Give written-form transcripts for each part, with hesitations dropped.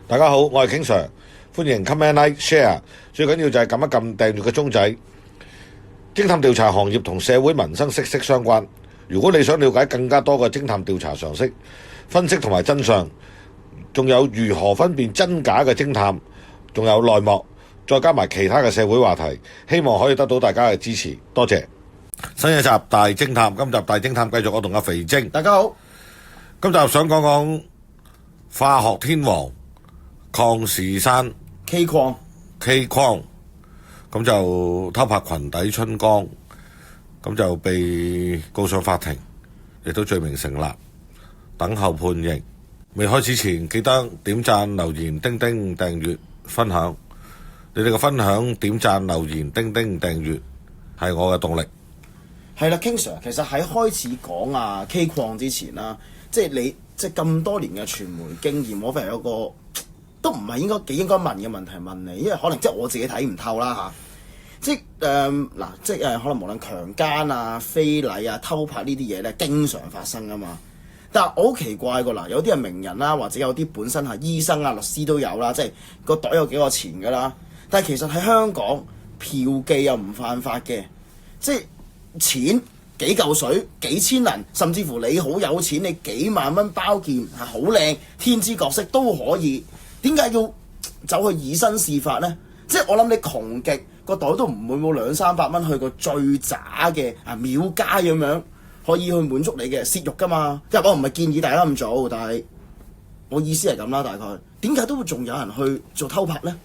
大家好，我係 King Sir，歡迎 comment like share，最緊要就係撳一撳訂閱嘅鐘仔。偵探調查行業同社會民生息息相關，如果你想了解更加多嘅偵探調查常識、分析同埋真相，仲有如何分辨真假嘅偵探，仲有內幕，再加埋其他嘅社會話題，希望可以得到大家嘅支持，多謝。新一集大偵探，今集大偵探繼續我同阿肥晶。大家好，今集想講講化學天王鄺氏珊 K 礦咁就偷拍裙底春光，咁就被告上法庭，亦都罪名成立，等候判刑。未開始前記得點讚、留言、叮叮訂閱、分享。你哋嘅分享、點讚、留言、叮叮訂閱係我嘅動力。係啦，King Sir，其實喺開始講K 礦之前啦，即係你咁多年嘅傳媒經驗，我反而有個都唔係應該問嘅問題問你，因為可能即係我自己睇唔透啦嚇。即係可能無論強姦啊、非禮啊、偷拍呢啲嘢咧，經常發生噶嘛。但係我好奇怪個嗱，有啲係名人啦，或者有啲本身係醫生啊、律師都有啦，即係個袋有幾個錢噶啦。但係其實喺香港嫖妓又唔犯法嘅，即係錢幾嚿水、幾千銀，甚至乎你好有錢，你幾萬蚊包件係好靚天姿國色都可以。點解要走去以身試法呢？即係我諗你窮極個袋都唔會冇200-300蚊去個最渣嘅廟街咁樣，可以去滿足你嘅泄慾噶嘛。即係我唔係建議大家咁做，但係我意思係咁啦。大概點解都會仲有人去做偷拍呢？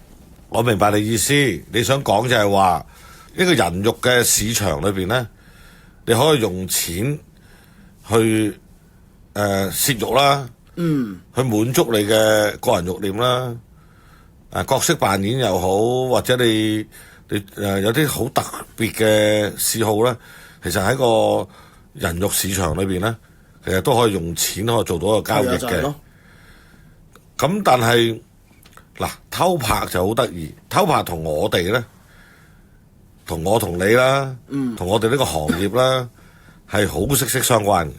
我明白你意思，你想講就係話呢個人肉嘅市場裏邊呢，你可以用錢去泄慾啦，去滿足你嘅個人慾念啦，角色扮演又好，或者你有啲好特別嘅嗜好咧，其實喺個人肉市場裏邊咧，其實都可以用錢可以做到一個交易嘅。咁但係嗱，偷拍就好得意，偷拍同我哋咧，同我同你啦，同我哋呢個行業啦，係好息息相關嘅。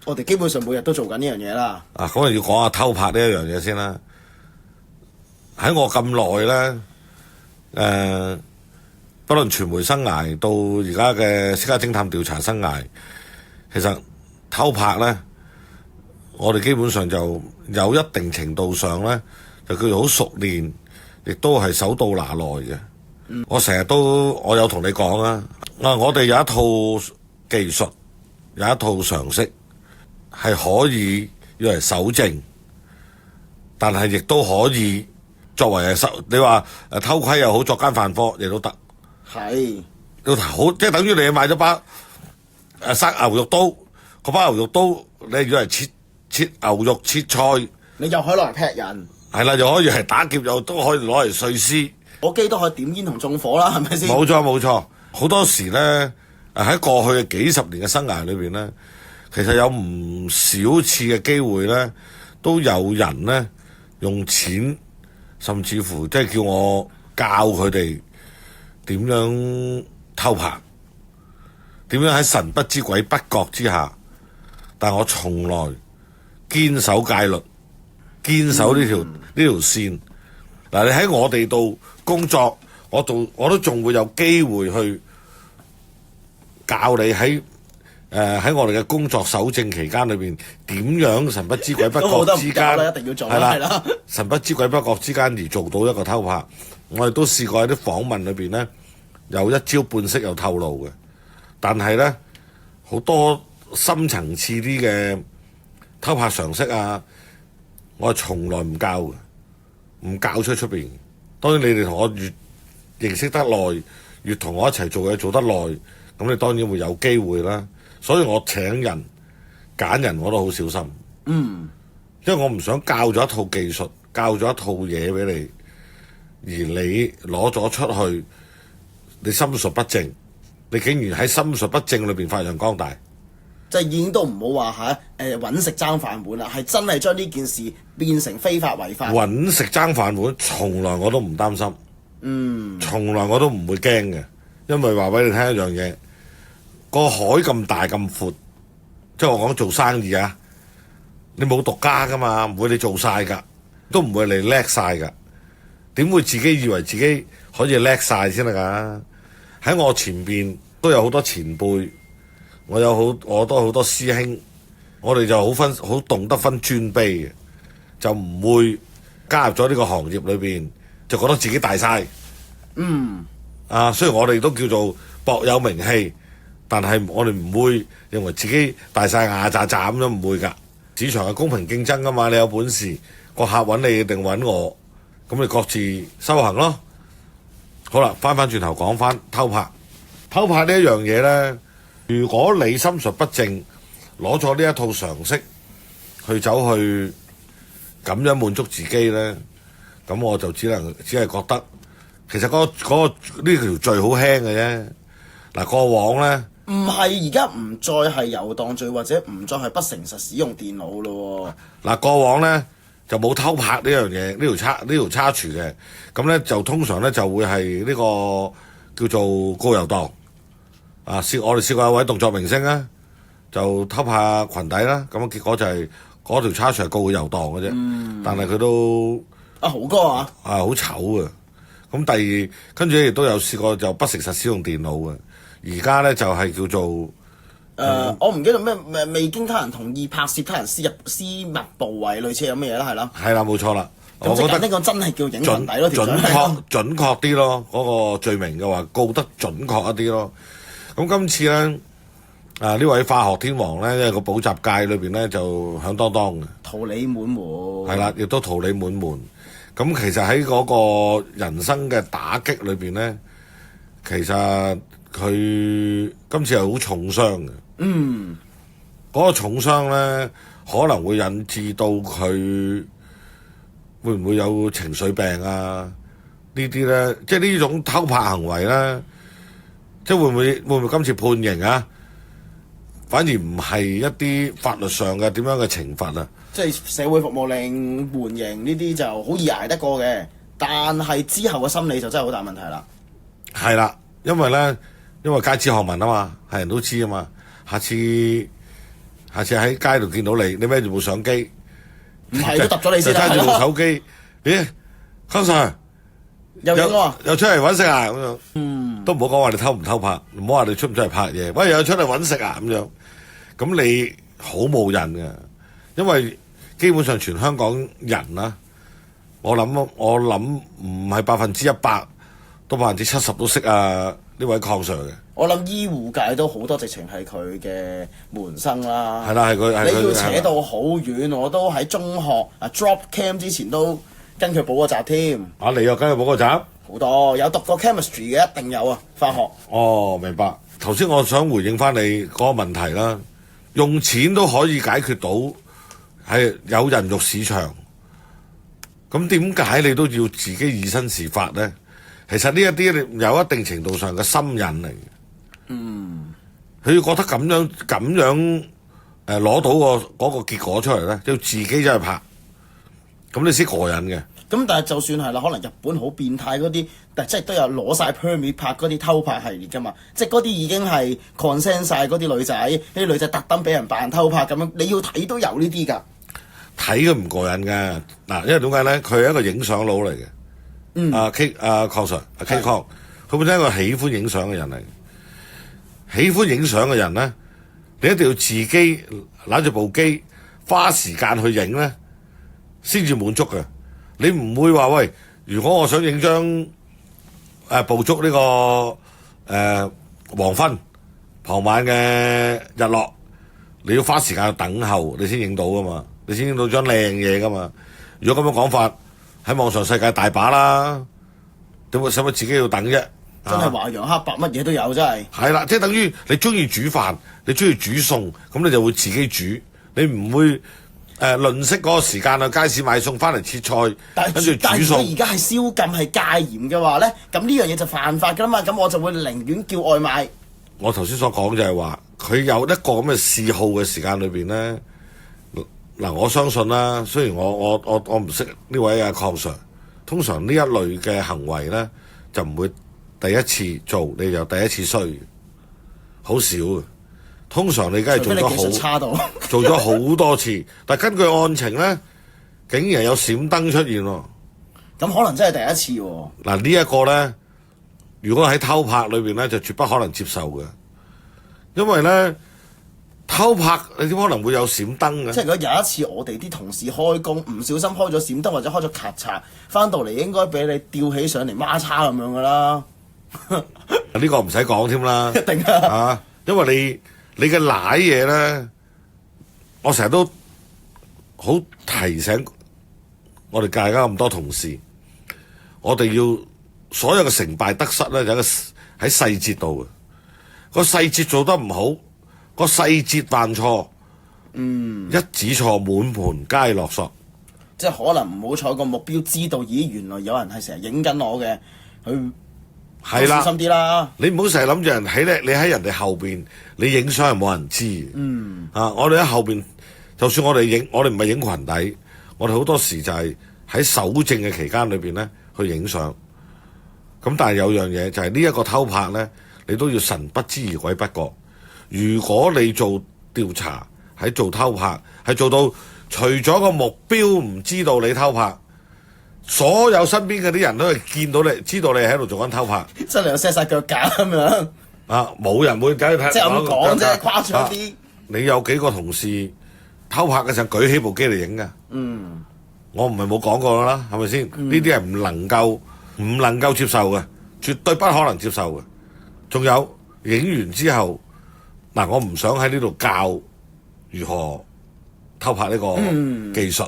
我哋基本上每日都做緊呢樣嘢啦。咁啊要講下偷拍呢一樣嘢先啦。喺我咁耐咧，不論傳媒生涯到而家嘅私家偵探調查生涯，其實偷拍咧，我哋基本上就有一定程度上咧，就叫做好熟練，亦都係手到拿來嘅。我成日我有同你講啊，我哋有一套技術，有一套常識，係可以要嚟搜證，但係亦都可以作為你話偷窺又好，作奸犯科亦都得。係好，即係等於你買咗把生牛肉刀，嗰把牛肉刀你要嚟切牛肉、切菜，你又可以攞嚟劈人，係啦，又可以係打劫，又都可以攞嚟碎屍。我機都可以點煙同縱火啦，係咪先？冇錯，好多時咧喺過去嘅幾十年嘅生涯裏邊咧，其實有唔少次嘅機會咧，都有人咧用錢，甚至乎即係叫我教佢哋點樣偷拍，點樣喺神不知鬼不覺之下，但我從來堅守戒律，堅守呢條線。嗱，你喺我哋度工作，我都仲會有機會去教你喺我哋嘅工作搜證期間裏邊點樣神不知鬼不覺之間，一定要做係啦，神不知鬼不覺之間而做到一個偷拍。我哋都試過喺啲訪問裏邊咧，有一招半式有透露嘅，但係咧好多深層次啲嘅偷拍常識啊，我係從來唔教嘅。唔教出邊，當然你哋同我越認識得耐，越同我一齊做嘢做得耐，咁你當然會有機會啦。所以我請人揀人我都好小心，因為我唔想教咗一套技術，教咗一套嘢俾你，而你攞咗出去，你心術不正，你竟然喺心術不正裏邊發揚光大。即係已經都唔好話揾食爭飯碗啦，係真係將呢件事變成非法違法。揾食爭飯碗，從來我都唔擔心，從來我都唔會驚嘅，因為話俾你聽一樣嘢，個海咁大咁闊，即係我講做生意啊，你冇獨家噶嘛，唔會你做晒噶，都唔會嚟叻晒㗎。點會自己以為自己可以叻晒先得㗎？喺我前邊都有好多前輩，我都好多師兄，我哋就好懂得分尊卑嘅，就唔會加入咗呢個行業裏邊就覺得自己大晒。雖然我哋都叫做薄有名氣，但係我哋唔會認為自己大晒牙咋咋咁樣，唔會㗎。市場係公平競爭㗎嘛，你有本事個客揾你定揾我，咁你各自修行咯。好啦，翻轉頭講翻偷拍呢一樣嘢呢，如果你心術不正，攞咗呢一套常識去走去咁樣滿足自己呢，咁我就只係覺得其實呢條罪好輕嘅啫。嗱，過往呢，唔係而家唔再係遊蕩罪，或者唔再係不誠實使用電腦咯。嗱，過往呢就冇偷拍呢樣嘢，呢條叉廚嘅，咁呢就通常呢就會係呢個叫做告遊蕩。我哋試過有位動作明星啊，就偷拍裙底啦，咁結果就係嗰條叉廚係告佢遊蕩嘅啫。但係佢都豪哥啊，好醜啊！咁跟住亦都有試過就不誠實使用電腦嘅。而家咧就係叫做我唔記得咩未經他人同意拍攝他人私密部位，類似有咩嘢啦，係啦。係啦，冇錯啦。我覺得呢個真係叫影裙底咯，準確啲咯，嗰個罪名嘅話告得準確一啲咯。咁今次咧呢位化學天王咧，因為個補習界裏邊咧就響當當嘅桃李滿門。係啦，亦都桃李滿門。咁其實喺嗰個人生嘅打擊裏邊咧，其實佢今次係好重傷嘅。嗰個重傷咧，可能會引致到佢會唔會有情緒病啊？呢啲咧，即係呢種偷拍行為咧，即係會唔會今次判刑啊？反而唔係一啲法律上嘅點樣嘅懲罰啊？即係社會服務令、緩刑呢啲就好易捱得過嘅，但係之後嘅心理就真係好大問題啦。係啦，因為街知巷聞啊嘛，係人都知啊嘛。下次喺街度見到你孭住部相機，唔係都揼咗你先啦。揸住部手機，咦，康 Sir 又出嚟揾食啊咁樣，都唔好講話你偷唔偷拍，唔好話你出唔出嚟拍嘢，喂又出嚟揾食啊咁樣，咁你好冇癮嘅，因為基本上全香港人啦，我諗唔係100%，都70%都識啊呢位康 Sir 嘅。我諗醫護界都好多直情係佢嘅門生啦。係啦，係佢。你要扯到好遠，我都喺中學drop cam 之前都跟佢補過習添。你又跟佢補過習？好多有讀過 chemistry 嘅一定有啊，化學。哦，明白。頭先我想回應翻你嗰個問題啦，用錢都可以解決到係有人肉市場，咁點解你都要自己以身試法咧？其實呢一啲有一定程度上嘅心癮嚟嘅。佢要覺得咁樣攞到嗰個結果出嚟咧，要自己走去拍，咁你先過癮嘅。咁但係就算係啦，可能日本好變態嗰啲，但係即係都有攞晒 permit 拍嗰啲偷拍系列㗎嘛，即係嗰啲已經係 consent 晒嗰啲女仔，啲女仔特登俾人扮偷拍咁樣，你要睇都有呢啲㗎。睇佢唔過癮㗎，嗱，因為點解咧？佢係一個影相佬嚟嘅。鄺 Sir，K 鄺，佢本身係一個喜歡影相嘅人嚟。喜歡影相嘅人咧，你一定要自己攞住部機，花時間去影咧，先至滿足嘅。你唔會話喂，如果我想影張捕捉呢個黃昏、傍晚嘅日落，你要花時間去等候，你先影到噶嘛，你先影到張靚嘢噶嘛。如果咁樣講法，喺網上世界大把啦，點會使乜自己要等啫？真係華洋黑白乜嘢都有，真係。係啦，即係等於你中意煮飯，你中意煮餸，咁你就會自己煮，你唔會吝嗇嗰個時間去街市買餸翻嚟切菜，跟住煮餸。但係而家係宵禁係戒嚴嘅話咧，咁呢樣嘢就犯法㗎啦嘛，咁我就會寧願叫外賣。我頭先所講就係話，佢有一個咁嘅嗜好嘅時間裏邊咧，嗱，我相信啦，雖然我唔識呢位阿鄺 Sir，通常呢一類嘅行為咧就唔會第一次做你就第一次衰，好少嘅。通常你梗係做咗好多次，但根據案情咧，竟然有閃燈出現喎。咁可能真係第一次喎。嗱呢一個咧，如果喺偷拍裏邊咧，就絕不可能接受嘅，因為咧偷拍你點可能會有閃燈嘅？即係如果有一次我哋啲同事開工唔小心開咗閃燈或者開咗咔嚓，翻到嚟應該俾你吊起上嚟孖叉咁樣噶啦。呢個唔使講添啦，一定啊！啊，因為你嘅賴嘢咧，我成日都好提醒我哋大家咁多同事，我哋要所有嘅成敗得失咧，有一個喺細節度嘅，個細節做得唔好，個細節犯錯，一指錯滿盤皆落索。即係可能唔好彩個目標知道，咦原來有人係成日影緊我嘅，佢係啦，小心啲啦。你唔好成日諗住人喺咧，你喺人哋後邊，你影相係冇人知嘅。我哋喺後邊，就算我哋影，我哋唔係影裙底，我哋好多時就係喺搜證嘅期間裏邊咧去影相。咁但係有樣嘢就係呢一個偷拍咧，你都要神不知而鬼不覺。如果你做調查喺做偷拍，係做到除咗個目標唔知道你偷拍，所有身邊嗰啲人都係見到你，知道你喺度做緊偷拍。真係有 set 晒腳架咁樣。冇人會走去睇。即係咁講啫，誇張啲。你有幾個同事偷拍嘅時候舉起部機嚟影㗎？我唔係冇講過啦，係咪先？呢啲係唔能夠接受嘅，絕對不可能接受嘅。仲有影完之後，我唔想喺呢度教如何偷拍呢個技術，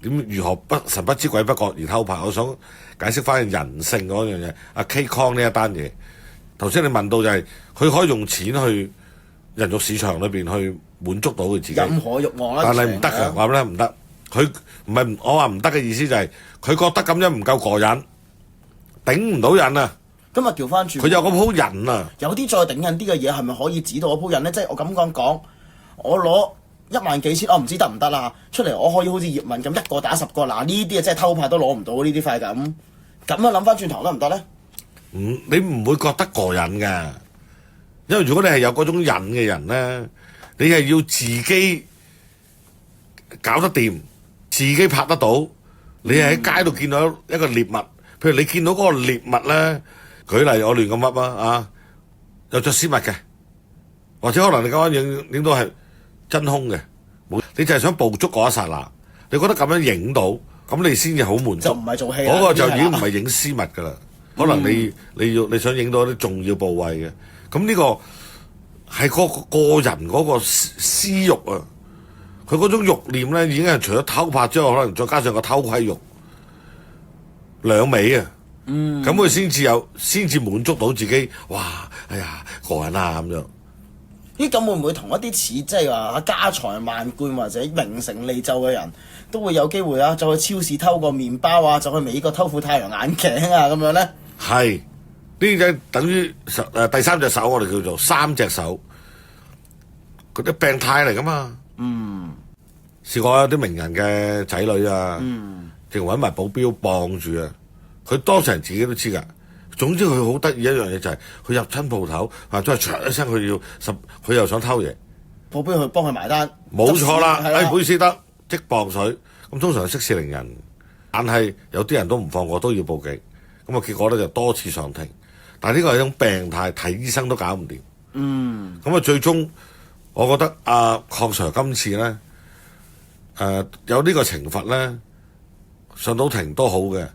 如何神不知鬼不覺而偷拍。我想解釋翻人性嗰樣嘢。阿 K Con 呢一單嘢，頭先你問到就係佢可以用錢去人肉市場裏邊去滿足到佢自己，任何慾望啦。但係唔得嘅，話俾你聽唔得。佢唔係我話唔得嘅意思就係佢覺得咁樣唔夠過癮，頂唔到癮啊！今日調翻轉，佢有嗰鋪人啊！有啲再頂癮啲嘅嘢係咪可以指到嗰鋪人咧？即係我咁講，我攞1萬幾千，我唔知得唔得啦。出嚟我可以好似葉問咁一個打10個，嗱呢啲啊真係偷拍都攞唔到呢啲快感。咁啊諗翻轉頭得唔得咧？你唔會覺得過癮㗎，因為如果你係有嗰種癮嘅人咧，你係要自己搞得掂，自己拍得到。你係喺街度見到一個獵物，譬如你見到嗰個獵物咧，舉例我亂咁噏啊，有着絲襪嘅，或者可能你啱啱影到係真空嘅，你就係想捕捉嗰一剎那，你覺得咁樣影到，咁你先至好滿足。就唔係做戲嗰個就已經唔係影絲襪㗎啦。可能你想影到啲重要部位嘅，咁呢個係個人嗰個私慾啊，佢嗰種慾念咧已經係除咗偷拍之外，可能再加上個偷窺慾，兩味啊，咁佢先至滿足到自己，哇！哎呀，過癮啊咁樣。咦，咁會唔會同一啲似即係話家財萬貫或者名成利就嘅人都會有機會啊？就去超市偷個麵包啊，就去美國偷副太陽眼鏡啊咁樣咧？係呢隻等於第三隻手，我哋叫做三隻手，嗰啲病態嚟噶嘛。試過有啲名人嘅仔女啊，淨揾埋保鏢傍住啊，佢當事人自己都知㗎。總之佢好得意一樣嘢就係佢入親鋪頭，都係唰一聲佢又想偷嘢，保鏢去幫佢埋單。冇錯啦，唔好意思得即磅水。咁通常係息事寧人，但係有啲人都唔放過，都要報警。咁結果咧就多次上庭，但係呢個係一種病態，睇醫生都搞唔掂。咁最終我覺得鄺 Sir 今次咧，有呢個懲罰咧，上到庭都好嘅。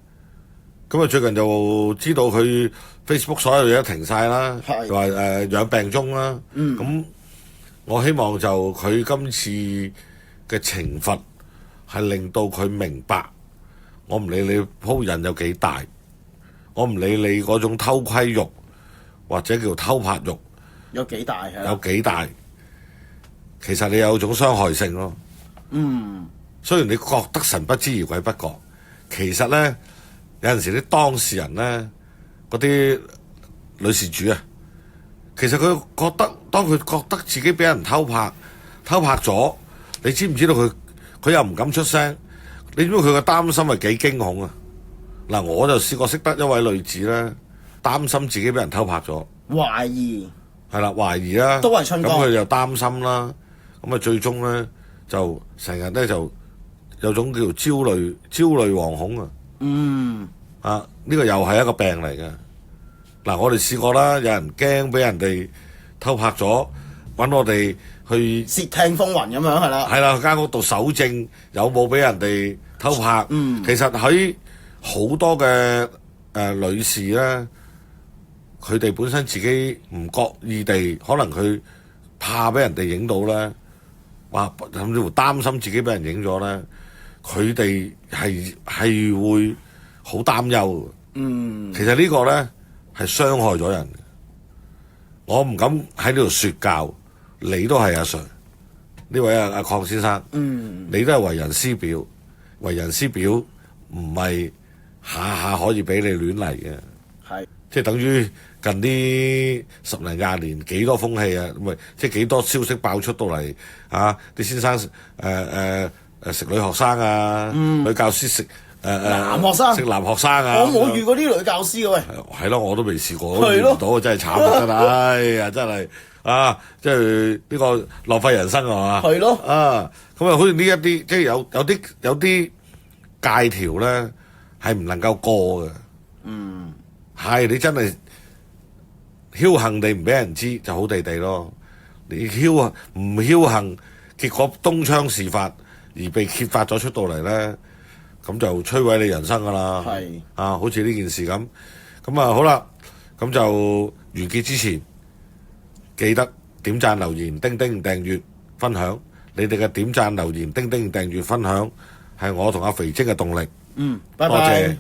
咁最近就知道佢 Facebook 所有嘢都停晒啦，話養病中啦。咁我希望就佢今次嘅懲罰係令到佢明白，我唔理你鋪人有幾大。我唔理你嗰種偷窺慾或者叫偷拍慾有幾大係有幾大，其實你有種傷害性咯。雖然你覺得神不知而鬼不覺，其實咧有陣時啲當事人咧，嗰啲女事主啊，其實佢覺得當佢覺得自己俾人偷拍咗，你知唔知道佢又唔敢出聲？你知唔知佢嘅擔心係幾驚恐啊？嗱，我就試過識得一位女子咧，擔心自己俾人偷拍咗，懷疑係啦，懷疑啦，都係春光。咁佢就擔心啦，咁最終咧就成日咧就有種叫做焦慮惶恐啊。呢個又係一個病嚟嘅。嗱，我哋試過啦，有人驚俾人哋偷拍咗，揾我哋去竊聽風雲咁樣係啦。係啦，間屋度搜證有冇俾人哋偷拍？其實喺好多嘅女士咧，佢哋本身自己唔覺意地，可能佢怕俾人哋影到咧，甚至乎擔心自己俾人影咗咧，佢哋係會好擔憂。其實呢個咧係傷害咗人嘅。我唔敢喺呢度説教，你都係阿 Sir 呢位阿鄺先生，你都係為人師表，為人師表唔係下下可以俾你亂嚟嘅。係即係等於近呢10零20年幾多風氣啊，即係幾多消息爆出到嚟啊！啲先生食女學生啊，女教師食男學生食男學生啊！我冇遇過啲女教師嘅喂。係咯，我都未試過，我都遇唔到，真係慘啊！真係，哎呀，真係啊！即係呢個浪費人生係嘛？係咯。咁啊，好似呢一啲，即係有啲戒條咧係唔能夠過嘅。係你真係僥倖地唔俾人知就好地地咯。你唔僥倖，結果東窗事發而被揭發咗出到嚟咧，咁就摧毀你人生噶啦。係好似呢件事咁。咁好啦，咁就完結之前，記得點讚、留言、叮叮訂閱、分享。你哋嘅點讚、留言、叮叮訂閱、分享係我同阿肥精嘅動力。拜拜。多謝。